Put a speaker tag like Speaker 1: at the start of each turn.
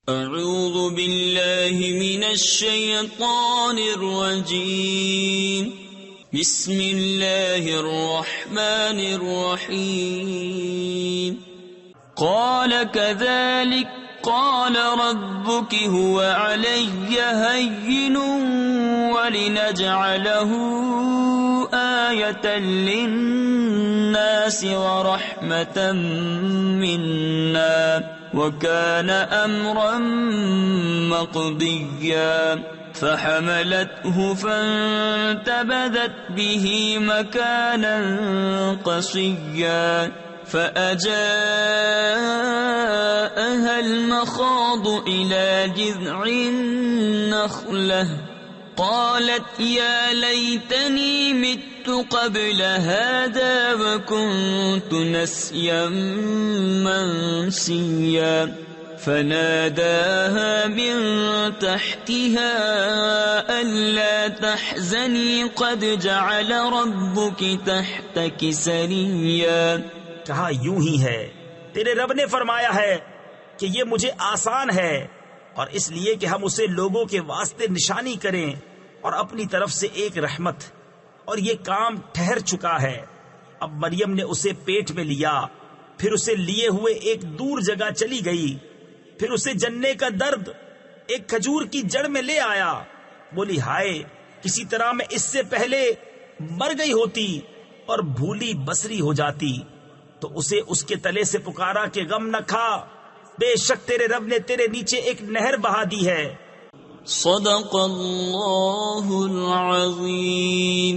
Speaker 1: اعوذ باللہ من الشیطان الرجیم بسم اللہ الرحمن الرحیم قال كذلك قال ربك هو علي هين ولنجعله آية للناس ورحمة منا وكان أمرا مقضيا فحملته فانتبذت به مكانا قصيا فأجاءها المخاض إلى جذع النخلة قالت يا ليتني مت قبل هذا وكنت نسيا منسيا فناداها من تحتها ألا تحزني قد جعل ربك تحتك سريا.
Speaker 2: کہا یوں ہی ہے، تیرے رب نے فرمایا ہے کہ یہ مجھے آسان ہے، اور اس لیے کہ ہم اسے لوگوں کے واسطے نشانی کریں اور اپنی طرف سے ایک رحمت، اور یہ کام ٹھہر چکا ہے. اب مریم نے اسے پیٹ میں لیا، پھر اسے لیے ہوئے ایک دور جگہ چلی گئی، پھر اسے جننے کا درد ایک کھجور کی جڑ میں لے آیا. بولی ہائے، کسی طرح میں اس سے پہلے مر گئی ہوتی اور بھولی بسری ہو جاتی. تو اسے اس کے تلے سے پکارا کہ غم نہ کھا، بے شک تیرے رب نے تیرے نیچے ایک نہر بہا دی ہے.
Speaker 1: صدق اللہ العظیم.